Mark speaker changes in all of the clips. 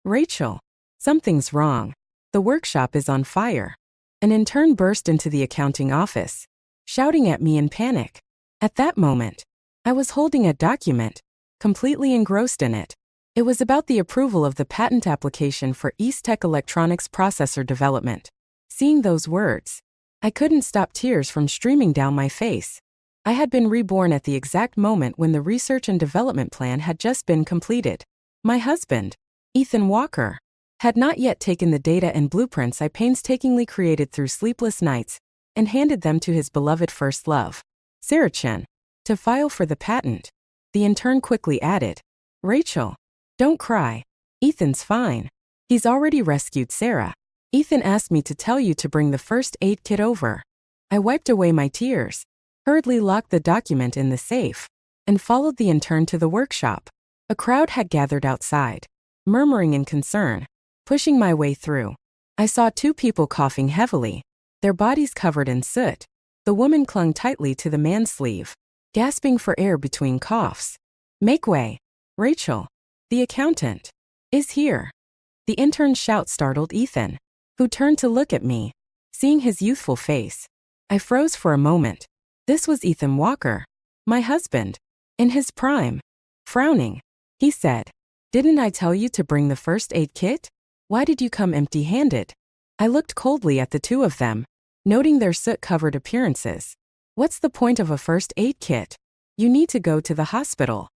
Speaker 1: Rachel, something's wrong. The workshop is on fire. An intern burst into the accounting office, shouting at me in panic. At that moment, I was holding a document, completely engrossed in it. It was about the approval of the patent application for East-Tech Electronics processor development. Seeing those words, I couldn't stop tears from streaming down my face. I had been reborn at the exact moment when the research and development plan had just been completed. My husband, Ethan Walker, had not yet taken the data and blueprints I painstakingly created through sleepless nights and handed them to his beloved first love, Sarah Chen, to file for the patent. The intern quickly added, "Rachel, don't cry. Ethan's fine. He's already rescued Sarah. Ethan asked me to tell you to bring the first aid kit over." I wiped away my tears, hurriedly locked the document in the safe, and followed the intern to the workshop. A crowd had gathered outside, murmuring in concern. Pushing my way through, I saw two people coughing heavily, their bodies covered in soot. The woman clung tightly to the man's sleeve, gasping for air between coughs. "Make way. Rachel, the accountant, is here." The intern's shout startled Ethan, who turned to look at me. Seeing his youthful face, I froze for a moment. This was Ethan Walker, my husband, in his prime. Frowning, he said, "Didn't I tell you to bring the first aid kit? Why did you come empty-handed?" I looked coldly at the two of them, noting their soot-covered appearances. "What's the point of a first aid kit? You need to go to the hospital."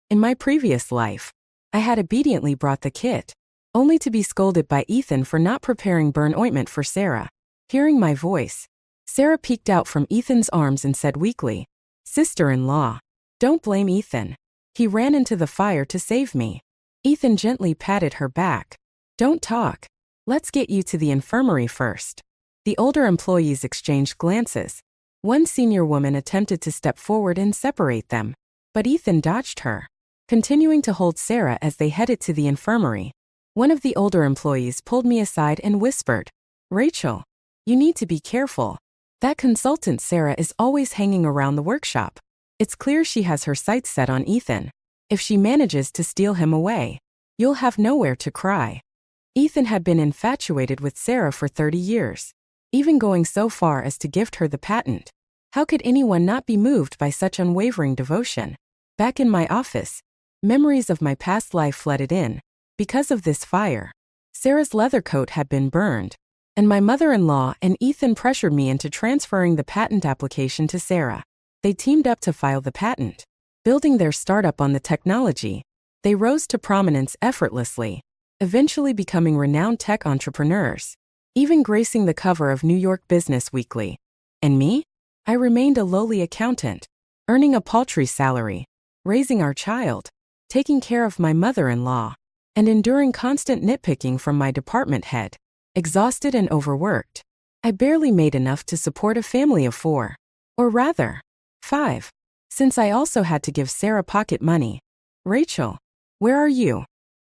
Speaker 1: In my previous life, I had obediently brought the kit, only to be scolded by Ethan for not preparing burn ointment for Sarah. Hearing my voice, Sarah peeked out from Ethan's arms and said weakly, "Sister-in-law, don't blame Ethan. He ran into the fire to save me." Ethan gently patted her back. "Don't talk. Let's get you to the infirmary first." The older employees exchanged glances. One senior woman attempted to step forward and separate them, but Ethan dodged her, continuing to hold Sarah as they headed to the infirmary. One of the older employees pulled me aside and whispered, "Rachel, you need to be careful. That consultant Sarah is always hanging around the workshop. It's clear she has her sights set on Ethan. If she manages to steal him away, you'll have nowhere to cry." Ethan had been infatuated with Sarah for 30 years, even going so far as to gift her the patent. How could anyone not be moved by such unwavering devotion? Back in my office, memories of my past life flooded in. Because of this fire, Sarah's leather coat had been burned, and my mother-in-law and Ethan pressured me into transferring the patent application to Sarah. They teamed up to file the patent. Building their startup on the technology, they rose to prominence effortlessly, eventually becoming renowned tech entrepreneurs, even gracing the cover of New York Business Weekly. And me? I remained a lowly accountant, earning a paltry salary, raising our child, taking care of my mother-in-law, and enduring constant nitpicking from my department head. Exhausted and overworked, I barely made enough to support a family of 4. Or rather, 5. Since I also had to give Sarah pocket money. "Rachel, where are you?"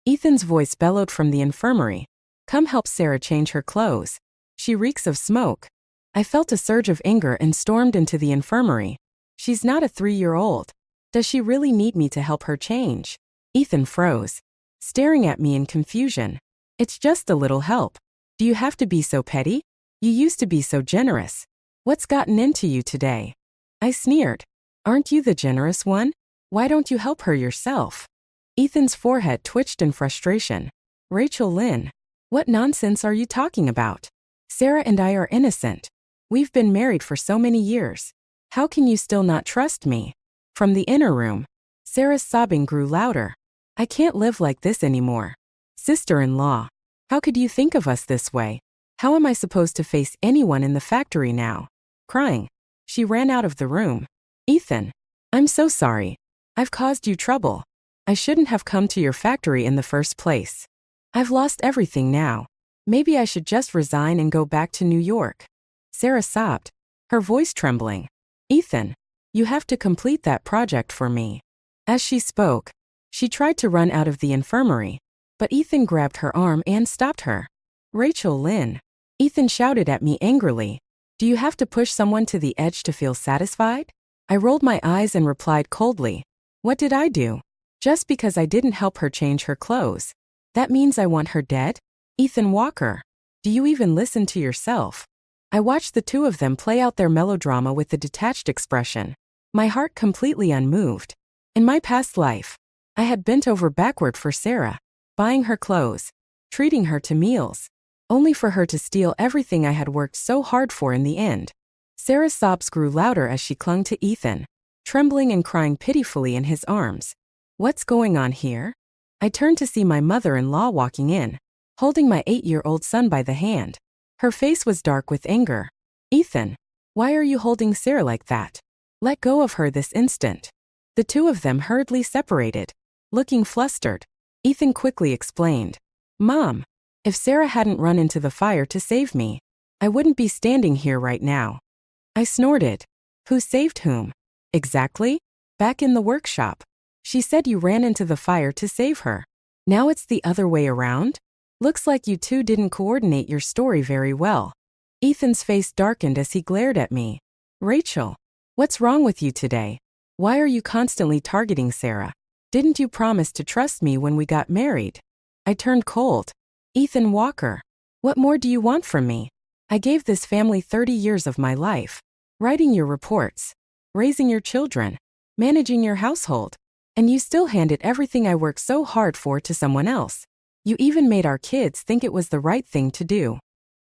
Speaker 1: Ethan's voice bellowed from the infirmary. "Come help Sarah change her clothes. She reeks of smoke." I felt a surge of anger and stormed into the infirmary. "She's not a 3-year-old. Does she really need me to help her change?" Ethan froze, staring at me in confusion. "It's just a little help. Do you have to be so petty? You used to be so generous. What's gotten into you today?" I sneered. "Aren't you the generous one? Why don't you help her yourself?" Ethan's forehead twitched in frustration. "Rachel Lynn, what nonsense are you talking about? Sarah and I are innocent. We've been married for so many years. How can you still not trust me?" From the inner room, Sarah's sobbing grew louder. "I can't live like this anymore. Sister-in-law, how could you think of us this way? How am I supposed to face anyone in the factory now?" Crying, she ran out of the room. "Ethan, I'm so sorry. I've caused you trouble. I shouldn't have come to your factory in the first place. I've lost everything now. Maybe I should just resign and go back to New York." Sarah sobbed, her voice trembling. "Ethan, you have to complete that project for me." As she spoke, she tried to run out of the infirmary, but Ethan grabbed her arm and stopped her. "Rachel Lynn," Ethan shouted at me angrily, "do you have to push someone to the edge to feel satisfied?" I rolled my eyes and replied coldly, "What did I do? Just because I didn't help her change her clothes. That means I want her dead? Ethan Walker. Do you even listen to yourself? I watched the two of them play out their melodrama with a detached expression, my heart completely unmoved. In my past life, I had bent over backward for Sarah, buying her clothes, treating her to meals, only for her to steal everything I had worked so hard for in the end. Sarah's sobs grew louder as she clung to Ethan, trembling and crying pitifully in his arms. What's going on here? I turned to see my mother-in-law walking in, holding my 8-year-old son by the hand. Her face was dark with anger. Ethan, why are you holding Sarah like that? Let go of her this instant. The two of them hurriedly separated, looking flustered. Ethan quickly explained. Mom, if Sarah hadn't run into the fire to save me, I wouldn't be standing here right now. I snorted. Who saved whom? Exactly? Back in the workshop. She said you ran into the fire to save her. Now it's the other way around? Looks like you two didn't coordinate your story very well. Ethan's face darkened as he glared at me. Rachel, what's wrong with you today? Why are you constantly targeting Sarah? Didn't you promise to trust me when we got married? I turned cold. Ethan Walker, what more do you want from me? I gave this family 30 years of my life. Writing your reports, raising your children, managing your household, and you still handed everything I worked so hard for to someone else. You even made our kids think it was the right thing to do.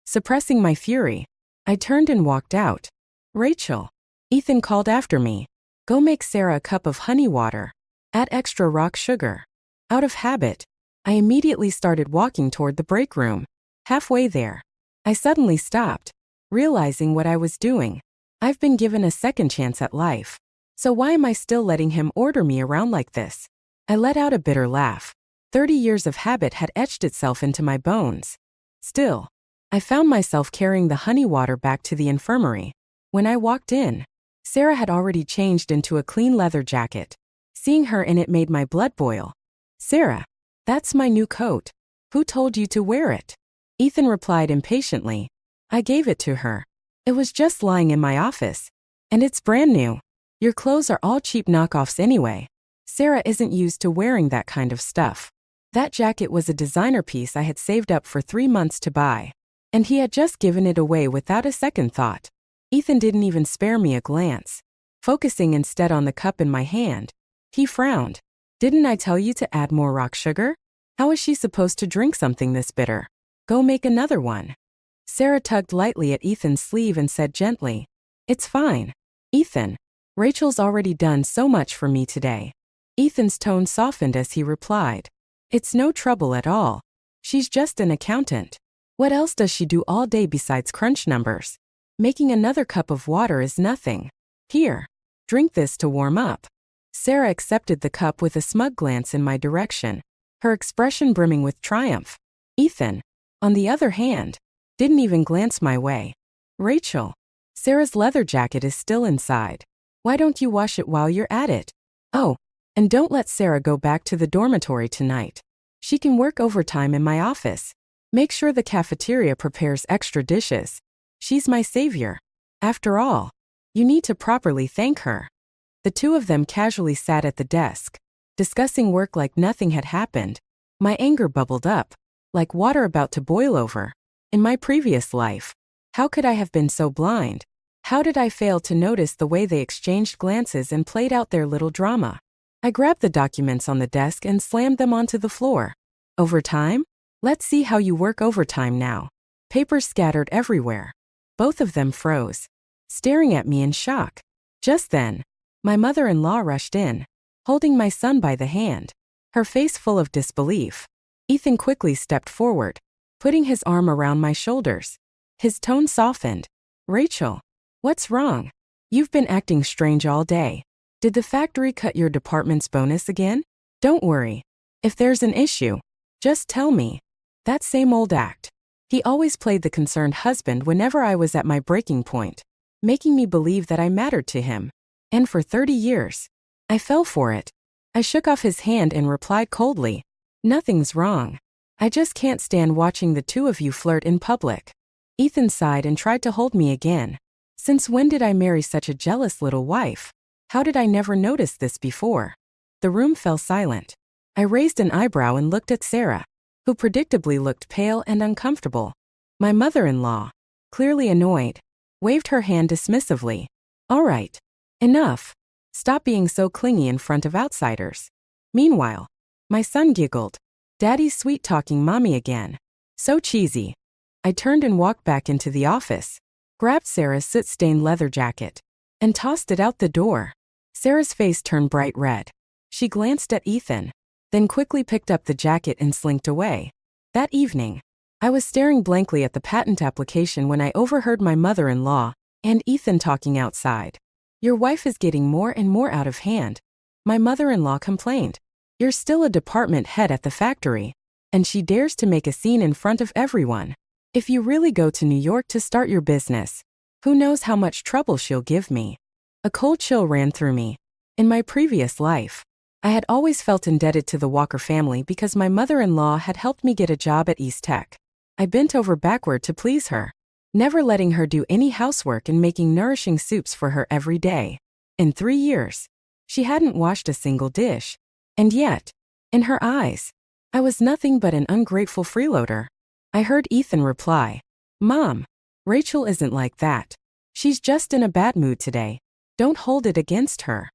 Speaker 1: Suppressing my fury, I turned and walked out. Rachel, Ethan called after me. Go make Sarah a cup of honey water. Add extra rock sugar. Out of habit, I immediately started walking toward the break room. Halfway there, I suddenly stopped, realizing what I was doing. I've been given a second chance at life. So why am I still letting him order me around like this? I let out a bitter laugh. 30 years of habit had etched itself into my bones. Still, I found myself carrying the honey water back to the infirmary. When I walked in, Sarah had already changed into a clean leather jacket. Seeing her in it made my blood boil. Sarah, that's my new coat. Who told you to wear it? Ethan replied impatiently. I gave it to her. It was just lying in my office. And it's brand new. Your clothes are all cheap knockoffs anyway. Sarah isn't used to wearing that kind of stuff. That jacket was a designer piece I had saved up for 3 months to buy. And he had just given it away without a second thought. Ethan didn't even spare me a glance. Focusing instead on the cup in my hand, he frowned. Didn't I tell you to add more rock sugar? How is she supposed to drink something this bitter? Go make another one. Sarah tugged lightly at Ethan's sleeve and said gently, It's fine. Ethan, Rachel's already done so much for me today. Ethan's tone softened as he replied, It's no trouble at all. She's just an accountant. What else does she do all day besides crunch numbers? Making another cup of water is nothing. Here, drink this to warm up. Sarah accepted the cup with a smug glance in my direction, her expression brimming with triumph. Ethan, on the other hand, didn't even glance my way. Rachel, Sarah's leather jacket is still inside. Why don't you wash it while you're at it? Oh, and don't let Sarah go back to the dormitory tonight. She can work overtime in my office. Make sure the cafeteria prepares extra dishes. She's my savior. After all, you need to properly thank her. The two of them casually sat at the desk, discussing work like nothing had happened. My anger bubbled up, like water about to boil over. In my previous life, how could I have been so blind? How did I fail to notice the way they exchanged glances and played out their little drama? I grabbed the documents on the desk and slammed them onto the floor. Overtime? Let's see how you work overtime now. Papers scattered everywhere. Both of them froze, staring at me in shock. Just then, my mother-in-law rushed in, holding my son by the hand, her face full of disbelief. Ethan quickly stepped forward, putting his arm around my shoulders. His tone softened. Rachel, what's wrong? You've been acting strange all day. Did the factory cut your department's bonus again? Don't worry. If there's an issue, just tell me. That same old act. He always played the concerned husband whenever I was at my breaking point, making me believe that I mattered to him. And for 30 years, I fell for it. I shook off his hand and replied coldly, Nothing's wrong. I just can't stand watching the two of you flirt in public. Ethan sighed and tried to hold me again. Since when did I marry such a jealous little wife? How did I never notice this before? The room fell silent. I raised an eyebrow and looked at Sarah. who predictably looked pale and uncomfortable. My mother-in-law, clearly annoyed, waved her hand dismissively. All right. Enough. Stop being so clingy in front of outsiders. Meanwhile, my son giggled. Daddy's sweet-talking mommy again. So cheesy. I turned and walked back into the office, grabbed Sarah's soot-stained leather jacket, and tossed it out the door. Sarah's face turned bright red. She glanced at Ethan, then quickly picked up the jacket and slinked away. That evening, I was staring blankly at the patent application when I overheard my mother-in-law and Ethan talking outside. Your wife is getting more and more out of hand, my mother-in-law complained. You're still a department head at the factory, and she dares to make a scene in front of everyone. If you really go to New York to start your business, who knows how much trouble she'll give me. A cold chill ran through me. In my previous life, I had always felt indebted to the Walker family because my mother-in-law had helped me get a job at East Tech. I bent over backward to please her, never letting her do any housework and making nourishing soups for her every day. In 3 years, she hadn't washed a single dish. And yet, in her eyes, I was nothing but an ungrateful freeloader. I heard Ethan reply, Mom, Rachel isn't like that. She's just in a bad mood today. Don't hold it against her.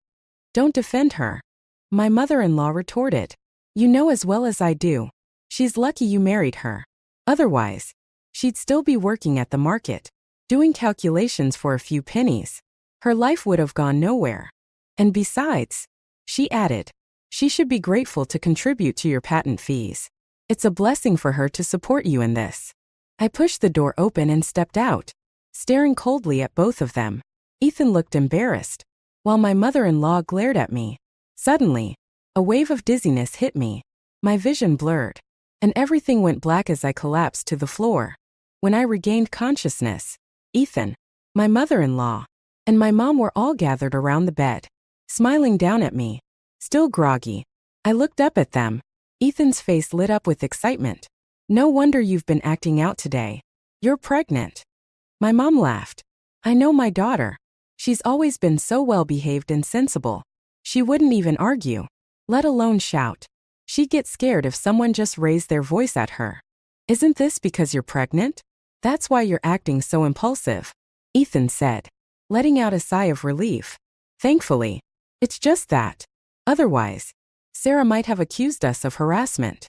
Speaker 1: Don't defend her. My mother-in-law retorted, You know as well as I do. She's lucky you married her. Otherwise, she'd still be working at the market, doing calculations for a few pennies. Her life would have gone nowhere. And besides, she added, she should be grateful to contribute to your patent fees. It's a blessing for her to support you in this. I pushed the door open and stepped out, staring coldly at both of them. Ethan looked embarrassed, while my mother-in-law glared at me. Suddenly, a wave of dizziness hit me. My vision blurred, and everything went black as I collapsed to the floor. When I regained consciousness, Ethan, my mother-in-law, and my mom were all gathered around the bed, smiling down at me. Still groggy, I looked up at them. Ethan's face lit up with excitement. No wonder you've been acting out today. You're pregnant. My mom laughed. I know my daughter. She's always been so well-behaved and sensible. She wouldn't even argue, let alone shout. She'd get scared if someone just raised their voice at her. Isn't this because you're pregnant? That's why you're acting so impulsive, Ethan said, letting out a sigh of relief. Thankfully, it's just that. Otherwise, Sarah might have accused us of harassment.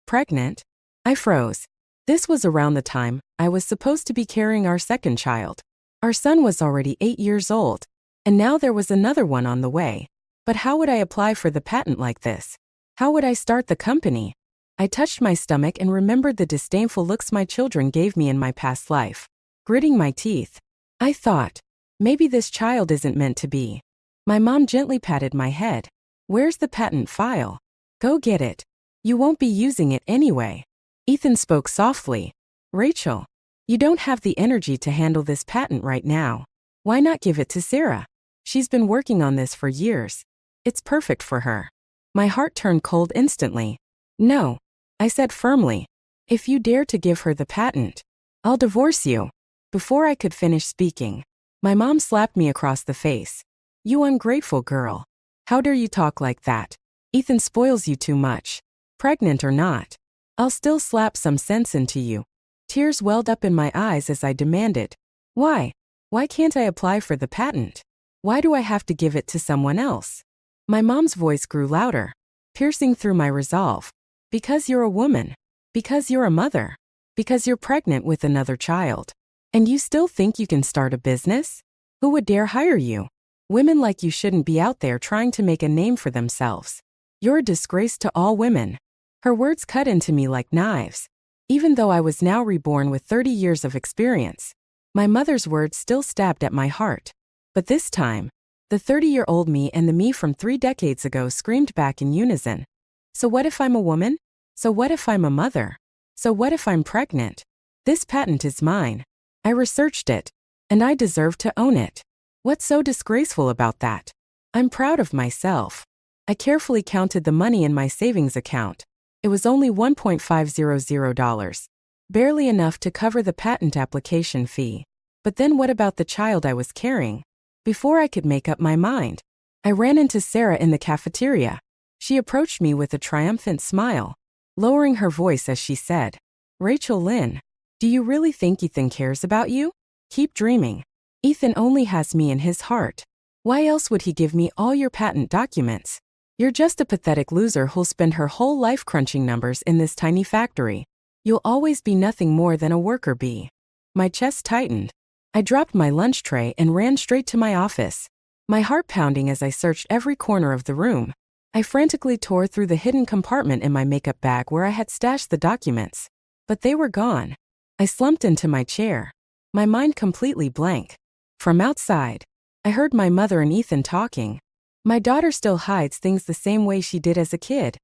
Speaker 1: Pregnant? I froze. This was around the time I was supposed to be carrying our second child. Our son was already 8 years old, and now there was another one on the way. But how would I apply for the patent like this? How would I start the company? I touched my stomach and remembered the disdainful looks my children gave me in my past life. Gritting my teeth, I thought, maybe this child isn't meant to be. My mom gently patted my head. Where's the patent file? Go get it. You won't be using it anyway. Ethan spoke softly. Rachel, you don't have the energy to handle this patent right now. Why not give it to Sarah? She's been working on this for years. It's perfect for her. My heart turned cold instantly. No, I said firmly. If you dare to give her the patent, I'll divorce you. Before I could finish speaking, my mom slapped me across the face. You ungrateful girl. How dare you talk like that? Ethan spoils you too much. Pregnant or not, I'll still slap some sense into you. Tears welled up in my eyes as I demanded. Why? Why can't I apply for the patent? Why do I have to give it to someone else? My mom's voice grew louder, piercing through my resolve. Because you're a woman. Because you're a mother. Because you're pregnant with another child. And you still think you can start a business? Who would dare hire you? Women like you shouldn't be out there trying to make a name for themselves. You're a disgrace to all women. Her words cut into me like knives. Even though I was now reborn with 30 years of experience, my mother's words still stabbed at my heart. But this time, the 30-year-old me and the me from 3 decades ago screamed back in unison. So what if I'm a woman? So what if I'm a mother? So what if I'm pregnant? This patent is mine. I researched it, and I deserve to own it. What's so disgraceful about that? I'm proud of myself. I carefully counted the money in my savings account. It was only $1.500, barely enough to cover the patent application fee. But then what about the child I was carrying? Before I could make up my mind, I ran into Sarah in the cafeteria. She approached me with a triumphant smile. lowering her voice as she said, "Rachel Lynn, do you really think Ethan cares about you? Keep dreaming. Ethan only has me in his heart. Why else would he give me all your patent documents? You're just a pathetic loser who'll spend her whole life crunching numbers in this tiny factory. You'll always be nothing more than a worker bee." My chest tightened. I dropped my lunch tray and ran straight to my office, my heart pounding as I searched every corner of the room. I frantically tore through the hidden compartment in my makeup bag where I had stashed the documents, but they were gone. I slumped into my chair, my mind completely blank. From outside, I heard my mother and Ethan talking. "My daughter still hides things the same way she did as a kid,"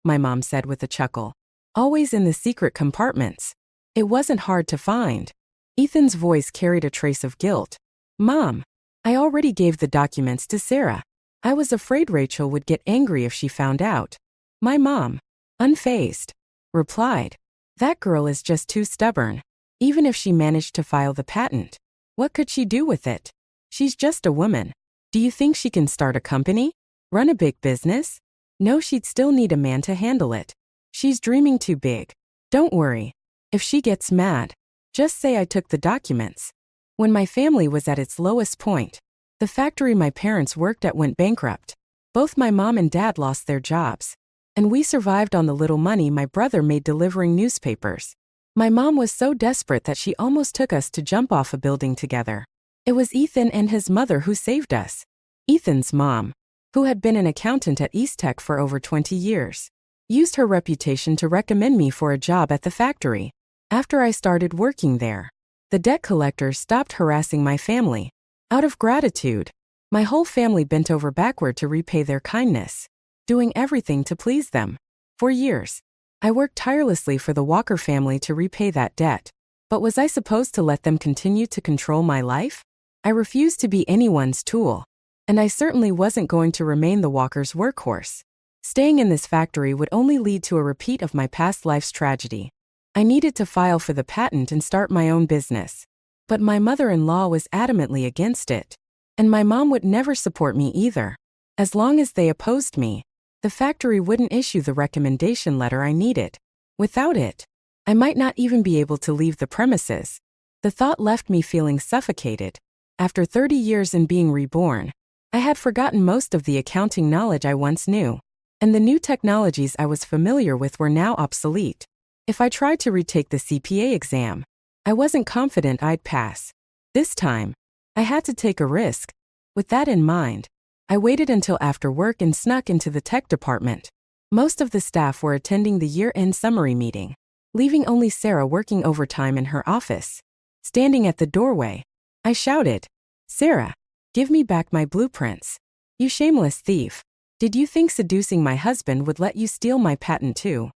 Speaker 1: my mom said with a chuckle. "Always in the secret compartments. It wasn't hard to find." Ethan's voice carried a trace of guilt. "Mom, I already gave the documents to Sarah. I was afraid Rachel would get angry if she found out." My mom, unfazed, replied, "That girl is just too stubborn. Even if she managed to file the patent, what could she do with it? She's just a woman. Do you think she can start a company? Run a big business? No, she'd still need a man to handle it. She's dreaming too big. Don't worry. If she gets mad, just say I took the documents." When my family was at its lowest point, the factory my parents worked at went bankrupt. Both my mom and dad lost their jobs, and we survived on the little money my brother made delivering newspapers. My mom was so desperate that she almost took us to jump off a building together. It was Ethan and his mother who saved us. Ethan's mom, who had been an accountant at East Tech for over 20 years, used her reputation to recommend me for a job at the factory. After I started working there, the debt collectors stopped harassing my family. Out of gratitude, my whole family bent over backward to repay their kindness, doing everything to please them. For years, I worked tirelessly for the Walker family to repay that debt. But was I supposed to let them continue to control my life? I refused to be anyone's tool, and I certainly wasn't going to remain the Walkers' workhorse. Staying in this factory would only lead to a repeat of my past life's tragedy. I needed to file for the patent and start my own business. But my mother-in-law was adamantly against it, and my mom would never support me either. As long as they opposed me, the factory wouldn't issue the recommendation letter I needed. Without it, I might not even be able to leave the premises. The thought left me feeling suffocated. After 30 years in being reborn, I had forgotten most of the accounting knowledge I once knew, and the new technologies I was familiar with were now obsolete. If I tried to retake the CPA exam, I wasn't confident I'd pass. This time, I had to take a risk. With that in mind, I waited until after work and snuck into the tech department. Most of the staff were attending the year-end summary meeting, leaving only Sarah working overtime in her office. Standing at the doorway, I shouted, "Sarah, give me back my blueprints. You shameless thief. Did you think seducing my husband would let you steal my patent too?"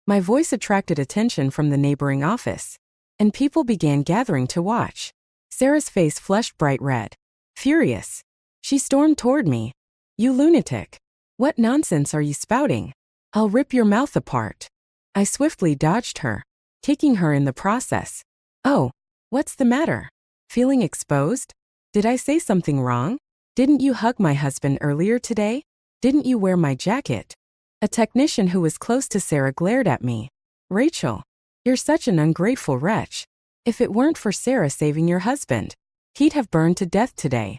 Speaker 1: My voice attracted attention from the neighboring office, and people began gathering to watch. Sarah's face flushed bright red. Furious, she stormed toward me. "You lunatic. What nonsense are you spouting? I'll rip your mouth apart." I swiftly dodged her, kicking her in the process. "Oh, what's the matter? Feeling exposed? Did I say something wrong? Didn't you hug my husband earlier today? Didn't you wear my jacket?" A technician who was close to Sarah glared at me. "Rachel, you're such an ungrateful wretch. If it weren't for Sarah saving your husband, he'd have burned to death today."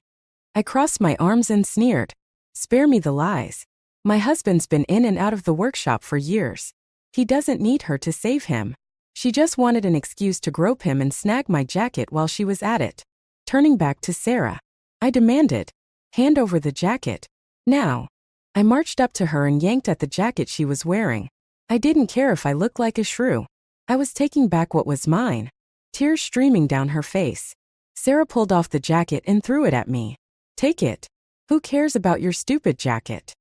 Speaker 1: I crossed my arms and sneered. "Spare me the lies. My husband's been in and out of the workshop for years. He doesn't need her to save him. She just wanted an excuse to grope him and snag my jacket while she was at it." Turning back to Sarah, I demanded, "Hand over the jacket. Now." I marched up to her and yanked at the jacket she was wearing. I didn't care if I looked like a shrew. I was taking back what was mine. Tears streaming down her face. Sarah pulled off the jacket and threw it at me. "Take it. Who cares about your stupid jacket?"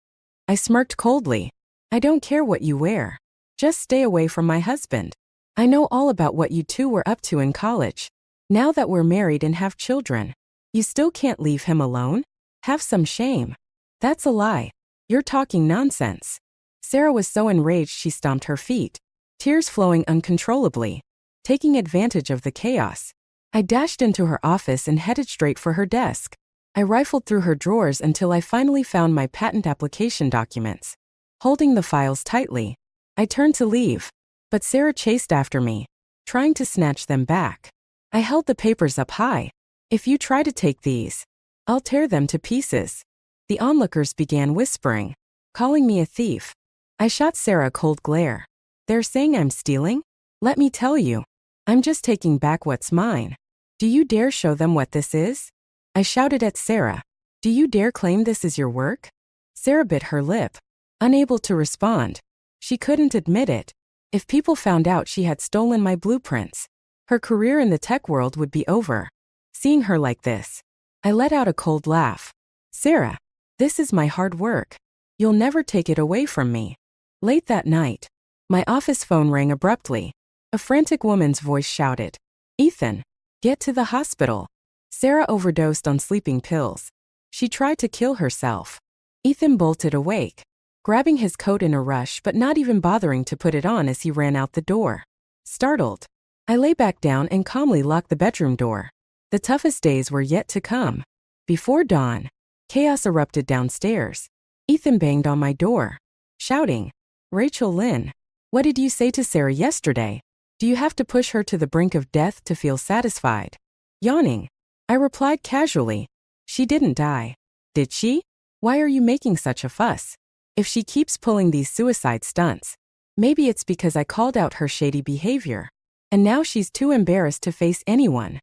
Speaker 1: I smirked coldly. "I don't care what you wear. Just stay away from my husband. I know all about what you two were up to in college. Now that we're married and have children, you still can't leave him alone? Have some shame." "That's a lie. You're talking nonsense." Sarah was so enraged she stomped her feet, tears flowing uncontrollably. Taking advantage of the chaos, I dashed into her office and headed straight for her desk. I rifled through her drawers until I finally found my patent application documents. Holding the files tightly, I turned to leave, but Sarah chased after me, trying to snatch them back. I held the papers up high. If you try to take these, I'll tear them to pieces. The onlookers began whispering, calling me a thief. I shot Sarah a cold glare. They're saying I'm stealing? Let me tell you, I'm just taking back what's mine. Do you dare show them what this is? I shouted at Sarah. Do you dare claim this is your work? Sarah bit her lip, unable to respond. She couldn't admit it. If people found out she had stolen my blueprints, her career in the tech world would be over. Seeing her like this, I let out a cold laugh. Sarah, this is my hard work. You'll never take it away from me. Late that night, my office phone rang abruptly. A frantic woman's voice shouted, Ethan, get to the hospital. Sarah overdosed on sleeping pills. She tried to kill herself. Ethan bolted awake, grabbing his coat in a rush but not even bothering to put it on as he ran out the door. Startled, I lay back down and calmly locked the bedroom door. The toughest days were yet to come. Before dawn, chaos erupted downstairs. Ethan banged on my door, shouting, Rachel Lynn, what did you say to Sarah yesterday? Do you have to push her to the brink of death to feel satisfied? Yawning, I replied casually, she didn't die. Did she? Why are you making such a fuss? If she keeps pulling these suicide stunts, maybe it's because I called out her shady behavior, and now she's too embarrassed to face anyone.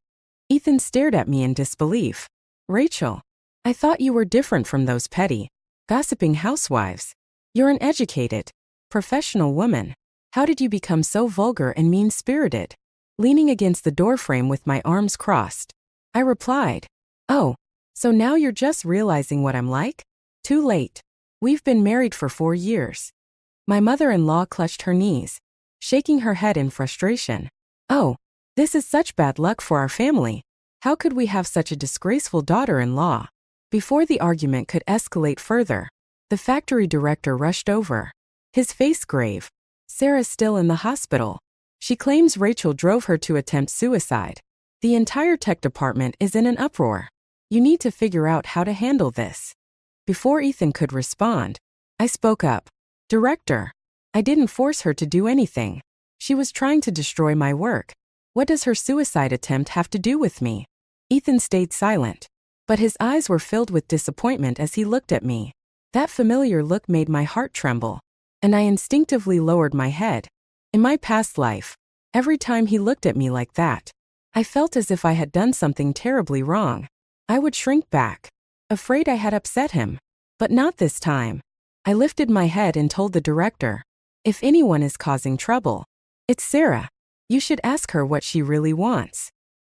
Speaker 1: Ethan stared at me in disbelief. Rachel, I thought you were different from those petty, gossiping housewives. You're an educated, professional woman. How did you become so vulgar and mean-spirited? Leaning against the doorframe with my arms crossed, I replied, Oh, so now you're just realizing what I'm like? Too late. We've been married for 4 years. My mother-in-law clutched her knees, shaking her head in frustration. Oh, this is such bad luck for our family. How could we have such a disgraceful daughter-in-law? Before the argument could escalate further, the factory director rushed over, his face grave. Sarah's still in the hospital. She claims Rachel drove her to attempt suicide. The entire tech department is in an uproar. You need to figure out how to handle this. Before Ethan could respond, I spoke up. Director, I didn't force her to do anything. She was trying to destroy my work. What does her suicide attempt have to do with me? Ethan stayed silent, but his eyes were filled with disappointment as he looked at me. That familiar look made my heart tremble, and I instinctively lowered my head. In my past life, every time he looked at me like that, I felt as if I had done something terribly wrong. I would shrink back, afraid I had upset him. But not this time. I lifted my head and told the director, if anyone is causing trouble, it's Sarah. You should ask her what she really wants.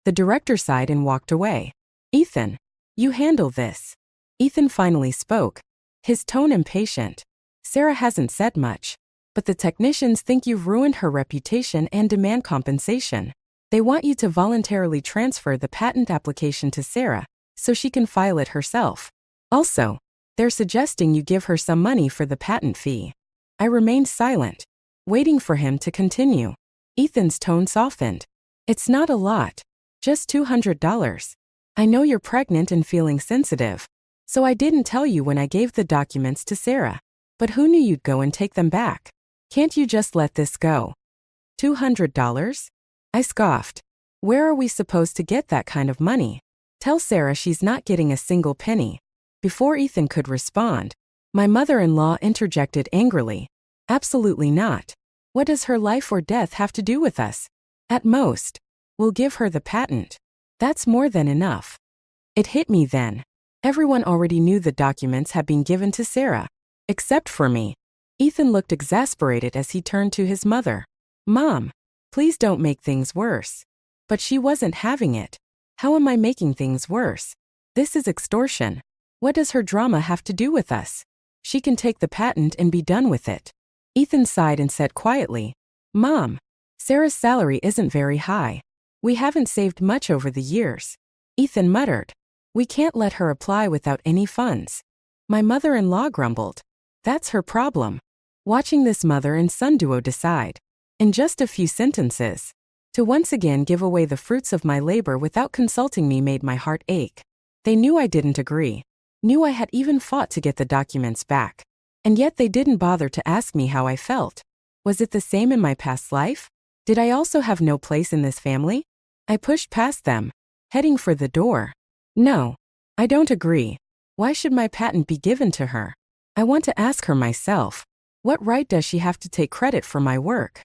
Speaker 1: The director sighed and walked away. Ethan, you handle this. Ethan finally spoke, his tone impatient. Sarah hasn't said much, but the technicians think you've ruined her reputation and demand compensation. They want you to voluntarily transfer the patent application to Sarah so she can file it herself. Also, they're suggesting you give her some money for the patent fee. I remained silent, waiting for him to continue. Ethan's tone softened. It's not a lot, just $200. I know you're pregnant and feeling sensitive, so I didn't tell you when I gave the documents to Sarah. But who knew you'd go and take them back? Can't you just let this go? $200? I scoffed. Where are we supposed to get that kind of money? Tell Sarah she's not getting a single penny. Before Ethan could respond, my mother-in-law interjected angrily. Absolutely not. What does her life or death have to do with us? At most, we'll give her the patent. That's more than enough. It hit me then. Everyone already knew the documents had been given to Sarah, except for me. Ethan looked exasperated as he turned to his mother. Mom, please don't make things worse. But she wasn't having it. How am I making things worse? This is extortion. What does her drama have to do with us? She can take the patent and be done with it. Ethan sighed and said quietly, Mom, Sarah's salary isn't very high. We haven't saved much over the years. Ethan muttered, we can't let her apply without any funds. My mother-in-law grumbled. That's her problem. Watching this mother and son duo decide, in just a few sentences, to once again give away the fruits of my labor without consulting me made my heart ache. They knew I didn't agree, knew I had even fought to get the documents back, and yet they didn't bother to ask me how I felt. Was it the same in my past life? Did I also have no place in this family? I pushed past them, heading for the door. No, I don't agree. Why should my patent be given to her? I want to ask her myself. What right does she have to take credit for my work?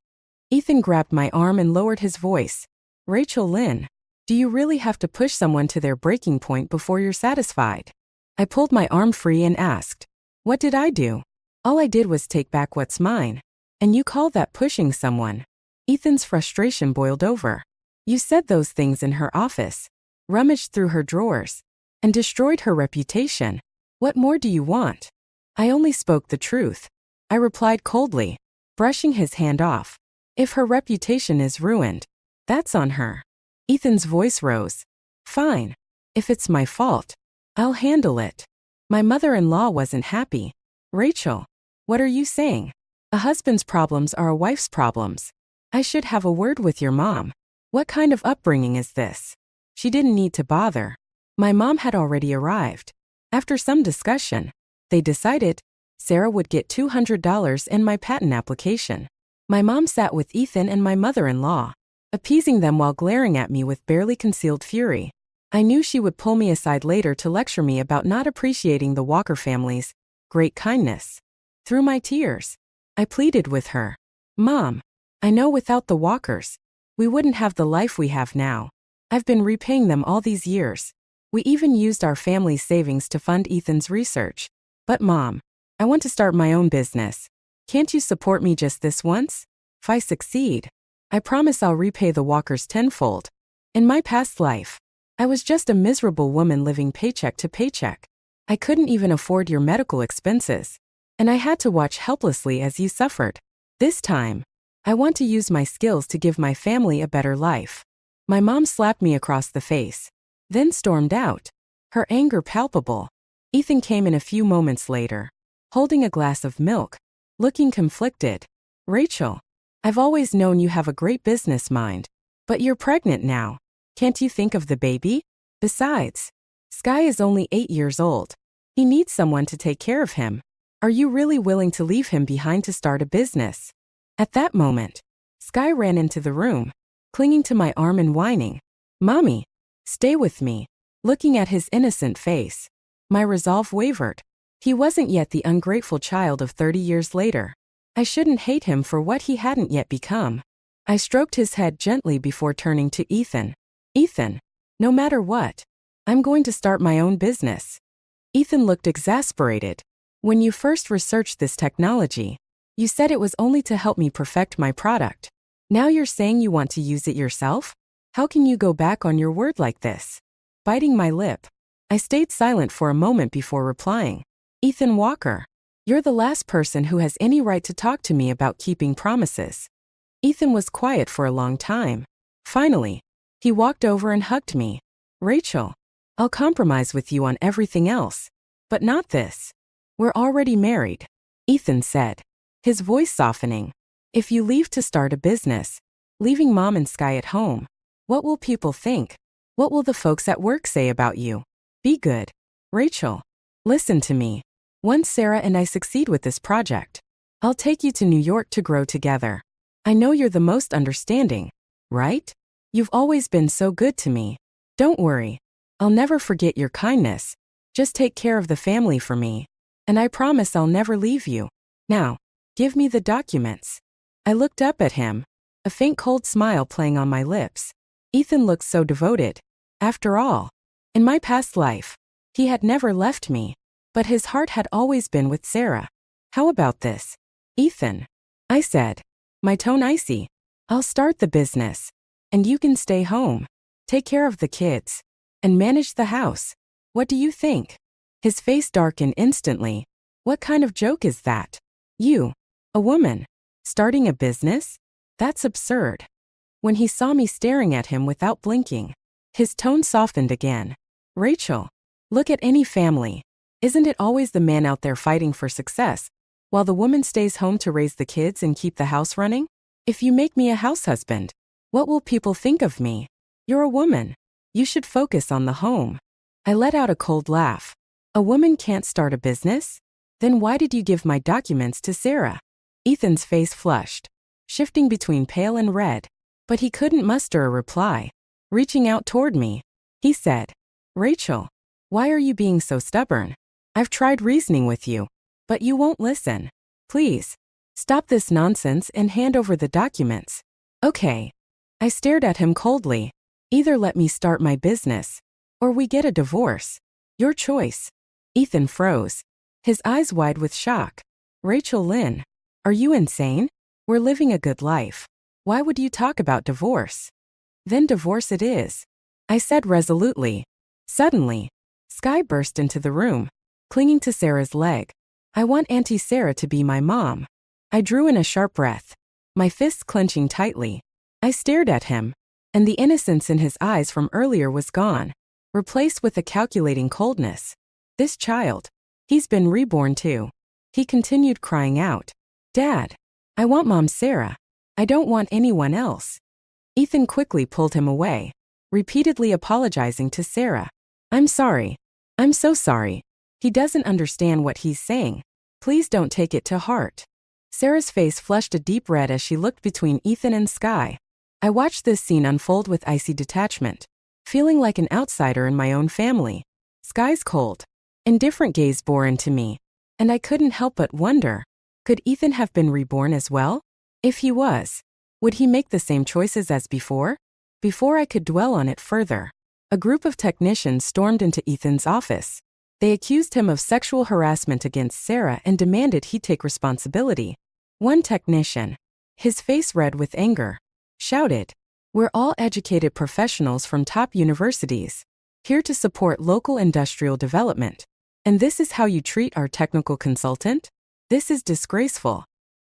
Speaker 1: Ethan grabbed my arm and lowered his voice. Rachel Lynn, do you really have to push someone to their breaking point before you're satisfied? I pulled my arm free and asked, what did I do? All I did was take back what's mine. And you call that pushing someone? Ethan's frustration boiled over. You said those things in her office, rummaged through her drawers, and destroyed her reputation. What more do you want? I only spoke the truth. I replied coldly, brushing his hand off. If her reputation is ruined, that's on her. Ethan's voice rose. Fine. If it's my fault, I'll handle it. My mother-in-law wasn't happy. Rachel, what are you saying? A husband's problems are a wife's problems. I should have a word with your mom. What kind of upbringing is this? She didn't need to bother. My mom had already arrived. After some discussion, they decided Sarah would get $200 in my patent application. My mom sat with Ethan and my mother-in-law, appeasing them while glaring at me with barely concealed fury. I knew she would pull me aside later to lecture me about not appreciating the Walker family's great kindness. Through my tears, I pleaded with her. Mom, I know without the Walkers, we wouldn't have the life we have now. I've been repaying them all these years. We even used our family's savings to fund Ethan's research. But Mom, I want to start my own business. Can't you support me just this once? If I succeed, I promise I'll repay the Walkers tenfold. In my past life, I was just a miserable woman living paycheck to paycheck. I couldn't even afford your medical expenses, and I had to watch helplessly as you suffered. This time, I want to use my skills to give my family a better life. My mom slapped me across the face, then stormed out, her anger palpable. Ethan came in a few moments later, holding a glass of milk, looking conflicted. Rachel, I've always known you have a great business mind, but you're pregnant now. Can't you think of the baby? Besides, Sky is only 8 years old. He needs someone to take care of him. Are you really willing to leave him behind to start a business? At that moment, Sky ran into the room, clinging to my arm and whining, Mommy, stay with me. Looking at his innocent face, my resolve wavered. He wasn't yet the ungrateful child of 30 years later. I shouldn't hate him for what he hadn't yet become. I stroked his head gently before turning to Ethan. Ethan, no matter what, I'm going to start my own business. Ethan looked exasperated. When you first researched this technology, you said it was only to help me perfect my product. Now you're saying you want to use it yourself? How can you go back on your word like this? Biting my lip, I stayed silent for a moment before replying. Ethan Walker, you're the last person who has any right to talk to me about keeping promises. Ethan was quiet for a long time. Finally, he walked over and hugged me. Rachel, I'll compromise with you on everything else, but not this. We're already married, Ethan said, his voice softening. If you leave to start a business, leaving Mom and Sky at home, what will people think? What will the folks at work say about you? Be good. Rachel, listen to me. Once Sarah and I succeed with this project, I'll take you to New York to grow together. I know you're the most understanding, right? You've always been so good to me. Don't worry. I'll never forget your kindness. Just take care of the family for me. And I promise I'll never leave you. Now, give me the documents. I looked up at him, a faint cold smile playing on my lips. Ethan looked so devoted. After all, in my past life, he had never left me, but his heart had always been with Sarah. How about this? Ethan, I said, my tone icy. I'll start the business, and you can stay home, take care of the kids, and manage the house. What do you think? His face darkened instantly. What kind of joke is that? You, a woman, starting a business? That's absurd. When he saw me staring at him without blinking, his tone softened again. Rachel, look at any family. Isn't it always the man out there fighting for success, while the woman stays home to raise the kids and keep the house running? If you make me a house husband, what will people think of me? You're a woman. You should focus on the home. I let out a cold laugh. A woman can't start a business? Then why did you give my documents to Sarah? Ethan's face flushed. shifting between pale and red. But he couldn't muster a reply. Reaching out toward me, he said, "Rachel, why are you being so stubborn? I've tried reasoning with you, but you won't listen. Please, stop this nonsense and hand over the documents." "Okay." I stared at him coldly. "Either let me start my business, or we get a divorce. Your choice." Ethan froze, his eyes wide with shock. "Rachel Lynn, are you insane? We're living a good life. Why would you talk about divorce?" "Then divorce it is," I said resolutely. Suddenly, Sky burst into the room, clinging to Sarah's leg. "I want Auntie Sarah to be my mom." I drew in a sharp breath, my fists clenching tightly. I stared at him, and the innocence in his eyes from earlier was gone, replaced with a calculating coldness. "This child, he's been reborn too." He continued crying out, "Dad, I want Mom Sarah. I don't want anyone else." Ethan quickly pulled him away, repeatedly apologizing to Sarah. "I'm sorry. I'm so sorry. He doesn't understand what he's saying. Please don't take it to heart." Sarah's face flushed a deep red as she looked between Ethan and Sky. I watched this scene unfold with icy detachment, feeling like an outsider in my own family. Sky's cold, indifferent gaze bore into me, and I couldn't help but wonder, could Ethan have been reborn as well? If he was, would he make the same choices as before? Before I could dwell on it further, a group of technicians stormed into Ethan's office. They accused him of sexual harassment against Sarah and demanded he take responsibility. One technician, his face red with anger, shouted, "We're all educated professionals from top universities, here to support local industrial development. And this is how you treat our technical consultant? This is disgraceful."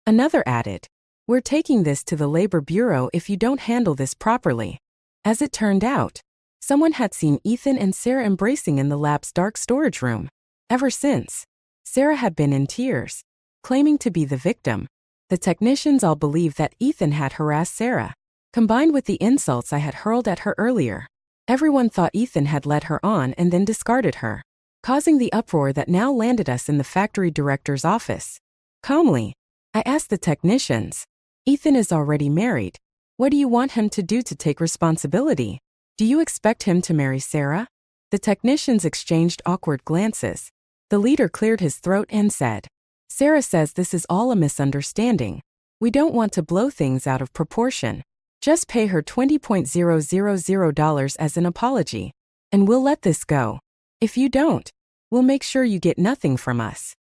Speaker 1: Another added, "We're taking this to the Labor Bureau if you don't handle this properly." As it turned out, someone had seen Ethan and Sarah embracing in the lab's dark storage room. Ever since, Sarah had been in tears, claiming to be the victim. The technicians all believed that Ethan had harassed Sarah, combined with the insults I had hurled at her earlier. Everyone thought Ethan had led her on and then discarded her, causing the uproar that now landed us in the factory director's office. Calmly, I asked the technicians, "Ethan is already married. What do you want him to do to take responsibility? Do you expect him to marry Sarah?" The technicians exchanged awkward glances. The leader cleared his throat and said, "Sarah says this is all a misunderstanding. We don't want to blow things out of proportion. Just pay her $20,000 as an apology, and we'll let this go. If you don't, we'll make sure you get nothing from us."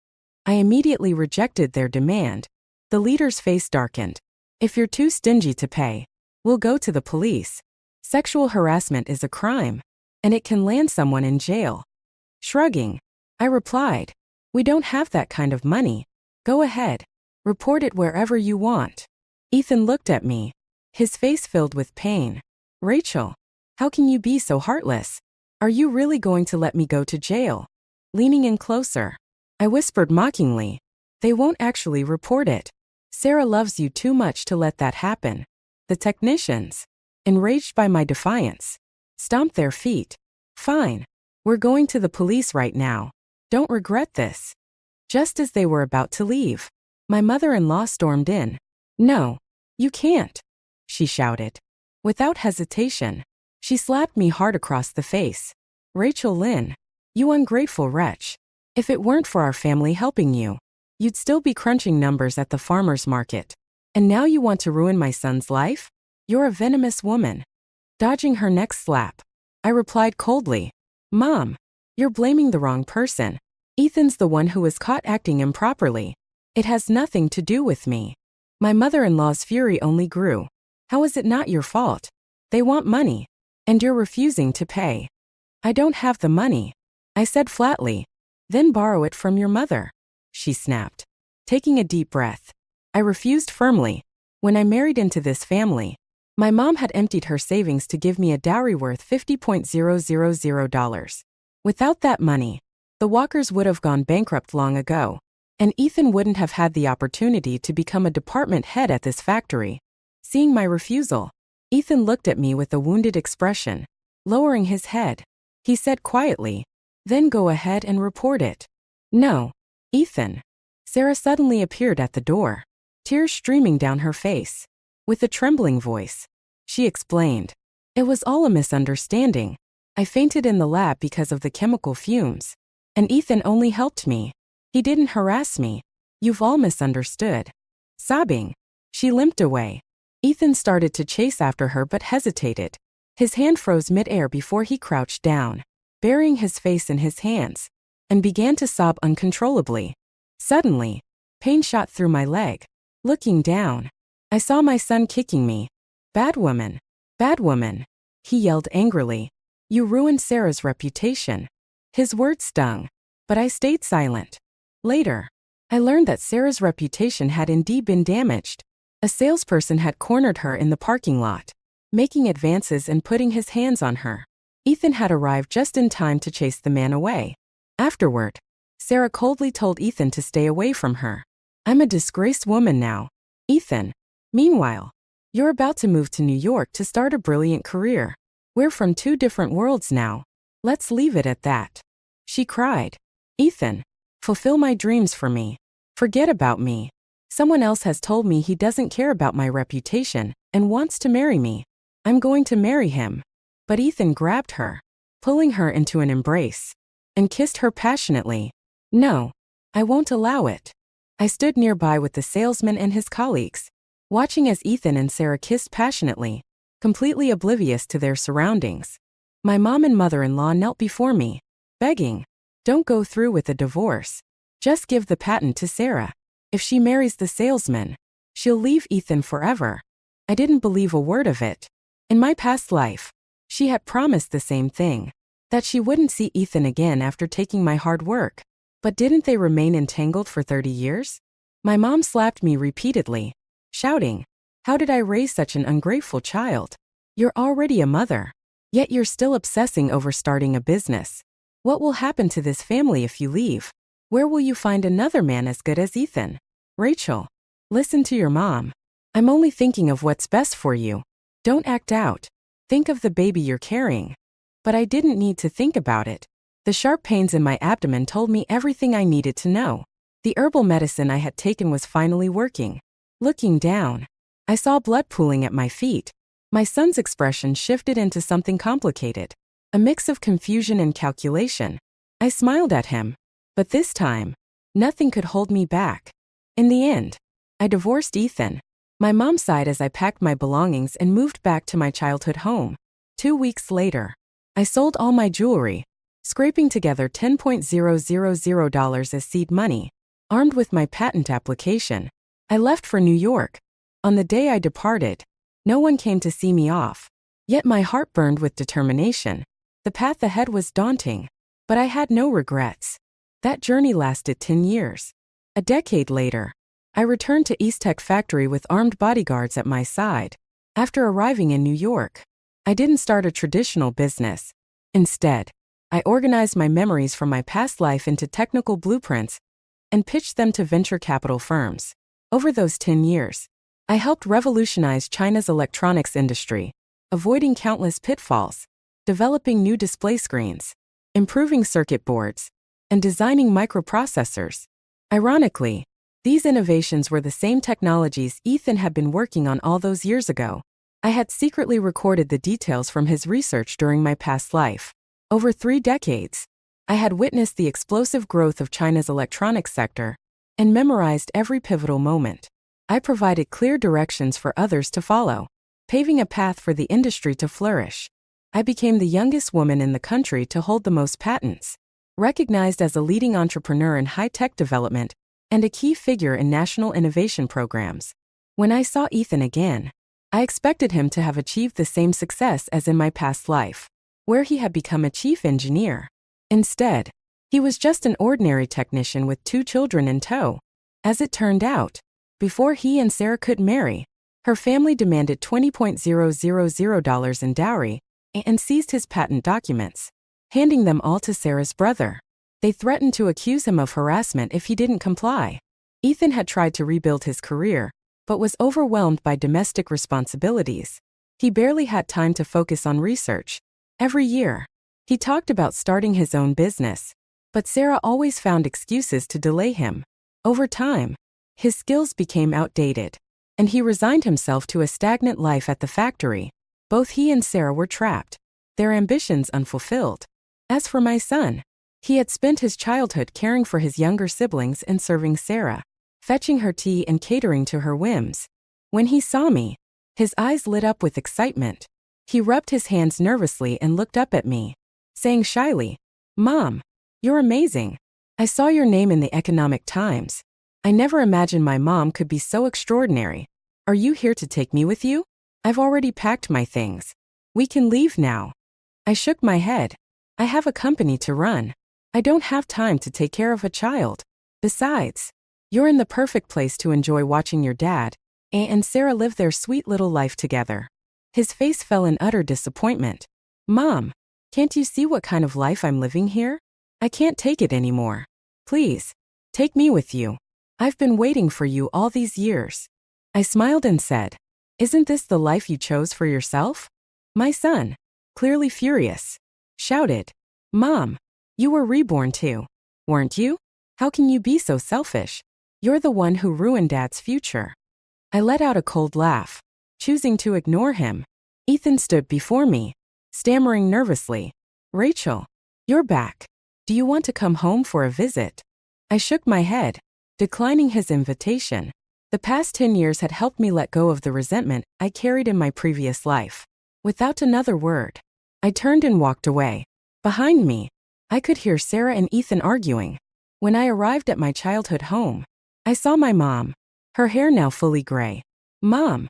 Speaker 1: I immediately rejected their demand. The leader's face darkened. "If you're too stingy to pay, we'll go to the police. Sexual harassment is a crime, and it can land someone in jail." Shrugging, I replied, "We don't have that kind of money. Go ahead. Report it wherever you want." Ethan looked at me, his face filled with pain. "Rachel, how can you be so heartless? Are you really going to let me go to jail?" Leaning in closer, I whispered mockingly, "They won't actually report it. Sarah loves you too much to let that happen." The technicians, enraged by my defiance, stomped their feet. "Fine. We're going to the police right now. Don't regret this." Just as they were about to leave, my mother-in-law stormed in. "No, you can't," she shouted. Without hesitation, she slapped me hard across the face. "Rachel Lynn, you ungrateful wretch. If it weren't for our family helping you, you'd still be crunching numbers at the farmer's market. And now you want to ruin my son's life? You're a venomous woman." Dodging her next slap, I replied coldly, "Mom, you're blaming the wrong person. Ethan's the one who was caught acting improperly. It has nothing to do with me." My mother-in-law's fury only grew. "How is it not your fault? They want money, and you're refusing to pay." "I don't have the money," I said flatly. "Then borrow it from your mother," she snapped. Taking a deep breath, I refused firmly. When I married into this family, my mom had emptied her savings to give me a dowry worth $50,000. Without that money, the Walkers would have gone bankrupt long ago, and Ethan wouldn't have had the opportunity to become a department head at this factory. Seeing my refusal, Ethan looked at me with a wounded expression. Lowering his head, he said quietly, "Then go ahead and report it." "No, Ethan." Sarah suddenly appeared at the door. tears streaming down her face. With a trembling voice, she explained, "It was all a misunderstanding. I fainted in the lab because of the chemical fumes. And Ethan only helped me. He didn't harass me. You've all misunderstood." Sobbing, she limped away. Ethan started to chase after her but hesitated. His hand froze mid-air before he crouched down, burying his face in his hands, and began to sob uncontrollably. Suddenly, pain shot through my leg. Looking down, I saw my son kicking me. "Bad woman, bad woman," he yelled angrily. "You ruined Sarah's reputation." His words stung, but I stayed silent. Later, I learned that Sarah's reputation had indeed been damaged. A salesperson had cornered her in the parking lot, making advances and putting his hands on her. Ethan had arrived just in time to chase the man away. Afterward, Sarah coldly told Ethan to stay away from her. "I'm a disgraced woman now, Ethan. Meanwhile, you're about to move to New York to start a brilliant career. We're from two different worlds now. Let's leave it at that." She cried. "Ethan, fulfill my dreams for me. Forget about me. Someone else has told me he doesn't care about my reputation and wants to marry me. I'm going to marry him." But Ethan grabbed her, pulling her into an embrace, and kissed her passionately. "No, I won't allow it." I stood nearby with the salesman and his colleagues, watching as Ethan and Sarah kissed passionately, completely oblivious to their surroundings. My mom and mother-in-law knelt before me, begging, "Don't go through with the divorce. Just give the patent to Sarah. If she marries the salesman, she'll leave Ethan forever." I didn't believe a word of it. In my past life, she had promised the same thing, that she wouldn't see Ethan again after taking my hard work. But didn't they remain entangled for 30 years? My mom slapped me repeatedly, shouting, "How did I raise such an ungrateful child? You're already a mother, yet you're still obsessing over starting a business. What will happen to this family if you leave? Where will you find another man as good as Ethan?" "Rachel, listen to your mom. I'm only thinking of what's best for you. Don't act out. Think of the baby you're carrying." But I didn't need to think about it. The sharp pains in my abdomen told me everything I needed to know. The herbal medicine I had taken was finally working. Looking down, I saw blood pooling at my feet. My son's expression shifted into something complicated, a mix of confusion and calculation. I smiled at him, but this time, nothing could hold me back. In the end, I divorced Ethan. My mom sighed as I packed my belongings and moved back to my childhood home. 2 weeks later, I sold all my jewelry, scraping together $10,000 as seed money. Armed with my patent application, I left for New York. On the day I departed, no one came to see me off. Yet my heart burned with determination. The path ahead was daunting, but I had no regrets. That journey lasted 10 years. A decade later, I returned to East Tech Factory with armed bodyguards at my side. After arriving in New York, I didn't start a traditional business. Instead, I organized my memories from my past life into technical blueprints and pitched them to venture capital firms. Over those 10 years, I helped revolutionize China's electronics industry, avoiding countless pitfalls, developing new display screens, improving circuit boards, and designing microprocessors. Ironically, these innovations were the same technologies Ethan had been working on all those years ago. I had secretly recorded the details from his research during my past life. Over 3 decades, I had witnessed the explosive growth of China's electronics sector and memorized every pivotal moment. I provided clear directions for others to follow, paving a path for the industry to flourish. I became the youngest woman in the country to hold the most patents, recognized as a leading entrepreneur in high-tech development and a key figure in national innovation programs. When I saw Ethan again, I expected him to have achieved the same success as in my past life, where he had become a chief engineer. Instead, he was just an ordinary technician with 2 children in tow. As it turned out, before he and Sarah could marry, her family demanded $20,000 in dowry and seized his patent documents, handing them all to Sarah's brother. They threatened to accuse him of harassment if he didn't comply. Ethan had tried to rebuild his career, but was overwhelmed by domestic responsibilities. He barely had time to focus on research. Every year, he talked about starting his own business, but Sarah always found excuses to delay him. Over time, His skills became outdated, and he resigned himself to a stagnant life at the factory. Both he and Sarah were trapped, their ambitions unfulfilled. As for my son, he had spent his childhood caring for his younger siblings and serving Sarah, fetching her tea and catering to her whims. When he saw me, his eyes lit up with excitement. He rubbed his hands nervously and looked up at me, saying shyly, "Mom, you're amazing. I saw your name in the Economic Times. I never imagined my mom could be so extraordinary. Are you here to take me with you? I've already packed my things. We can leave now." I shook my head. I have a company to run. I don't have time to take care of a child. Besides, you're in the perfect place to enjoy watching your dad and Sarah live their sweet little life together. His face fell in utter disappointment. "Mom, can't you see what kind of life I'm living here? I can't take it anymore. Please, take me with you. I've been waiting for you all these years." I smiled and said, "Isn't this the life you chose for yourself?" My son, clearly furious, shouted, "Mom, you were reborn too, weren't you? How can you be so selfish? You're the one who ruined Dad's future." I let out a cold laugh, choosing to ignore him. Ethan stood before me, stammering nervously, "Rachel, you're back. Do you want to come home for a visit?" I shook my head, declining his invitation. The past 10 years had helped me let go of the resentment I carried in my previous life. Without another word, I turned and walked away. Behind me, I could hear Sarah and Ethan arguing. When I arrived at my childhood home, I saw my mom, her hair now fully gray. "Mom,"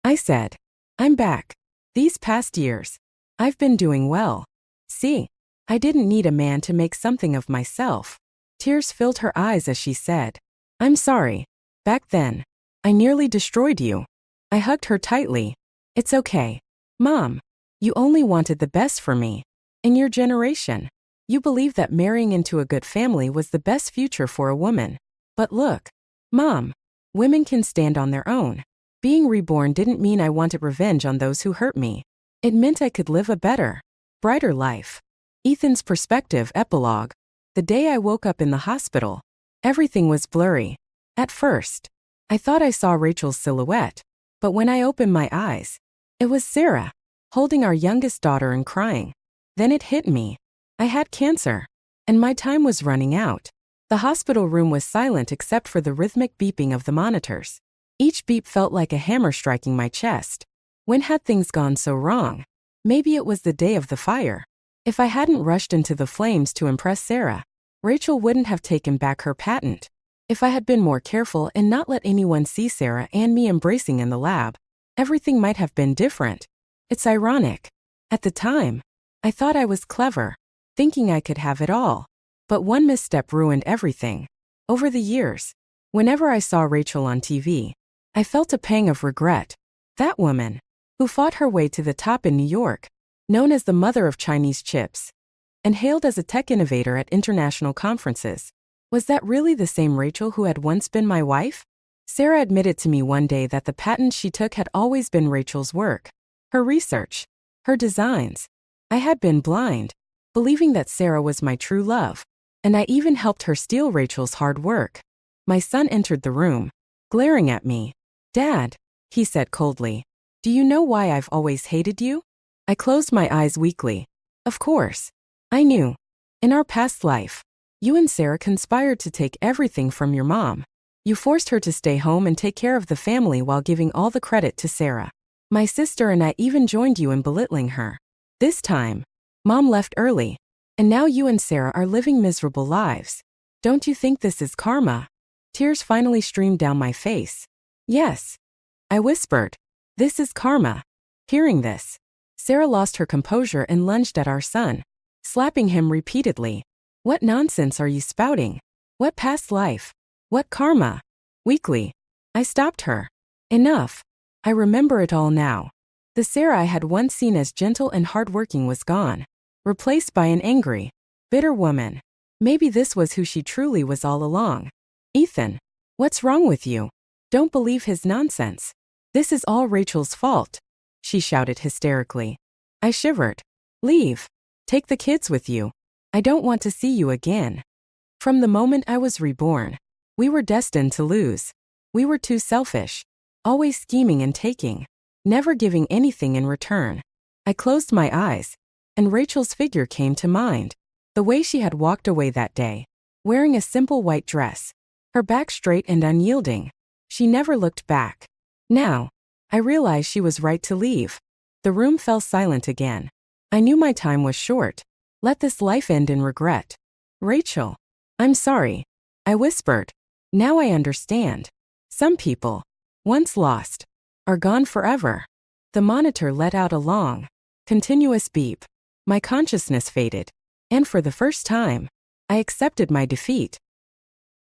Speaker 1: I said, "I'm back. These past years, I've been doing well. See, I didn't need a man to make something of myself." Tears filled her eyes as she said, "I'm sorry. Back then, I nearly destroyed you." I hugged her tightly. "It's okay. Mom, you only wanted the best for me. In your generation, you believed that marrying into a good family was the best future for a woman. But look, Mom, women can stand on their own. Being reborn didn't mean I wanted revenge on those who hurt me. It meant I could live a better, brighter life." Ethan's perspective epilogue. The day I woke up in the hospital, everything was blurry. At first, I thought I saw Rachel's silhouette, but when I opened my eyes, it was Sarah, holding our youngest daughter and crying. Then it hit me. I had cancer, and my time was running out. The hospital room was silent except for the rhythmic beeping of the monitors. Each beep felt like a hammer striking my chest. When had things gone so wrong? Maybe it was the day of the fire. If I hadn't rushed into the flames to impress Sarah, Rachel wouldn't have taken back her patent. If I had been more careful and not let anyone see Sarah and me embracing in the lab, everything might have been different. It's ironic. At the time, I thought I was clever, thinking I could have it all. But one misstep ruined everything. Over the years, whenever I saw Rachel on TV, I felt a pang of regret. That woman, who fought her way to the top in New York, known as the mother of Chinese chips, and hailed as a tech innovator at international conferences. Was that really the same Rachel who had once been my wife? Sarah admitted to me one day that the patent she took had always been Rachel's work. Her research, her designs. I had been blind, believing that Sarah was my true love, and I even helped her steal Rachel's hard work. My son entered the room, glaring at me. "Dad," he said coldly, "do you know why I've always hated you?" I closed my eyes weakly. Of course. I knew. In our past life, you and Sarah conspired to take everything from your mom. You forced her to stay home and take care of the family while giving all the credit to Sarah. My sister and I even joined you in belittling her. This time, Mom left early, and now you and Sarah are living miserable lives. Don't you think this is karma? Tears finally streamed down my face. Yes, I whispered. This is karma. Hearing this, Sarah lost her composure and lunged at our son, slapping him repeatedly. What nonsense are you spouting? What past life? What karma? Weakly, I stopped her. Enough. I remember it all now. The Sarah I had once seen as gentle and hardworking was gone, replaced by an angry, bitter woman. Maybe this was who she truly was all along. Ethan, what's wrong with you? Don't believe his nonsense. This is all Rachel's fault, she shouted hysterically. I shivered. Leave. Take the kids with you. I don't want to see you again. From the moment I was reborn, we were destined to lose. We were too selfish, always scheming and taking, never giving anything in return. I closed my eyes, and Rachel's figure came to mind. The way she had walked away that day, wearing a simple white dress, her back straight and unyielding. She never looked back. Now, I realized she was right to leave. The room fell silent again. I knew my time was short. Let this life end in regret. Rachel, I'm sorry, I whispered. Now I understand. Some people, once lost, are gone forever. The monitor let out a long, continuous beep. My consciousness faded, and for the first time, I accepted my defeat.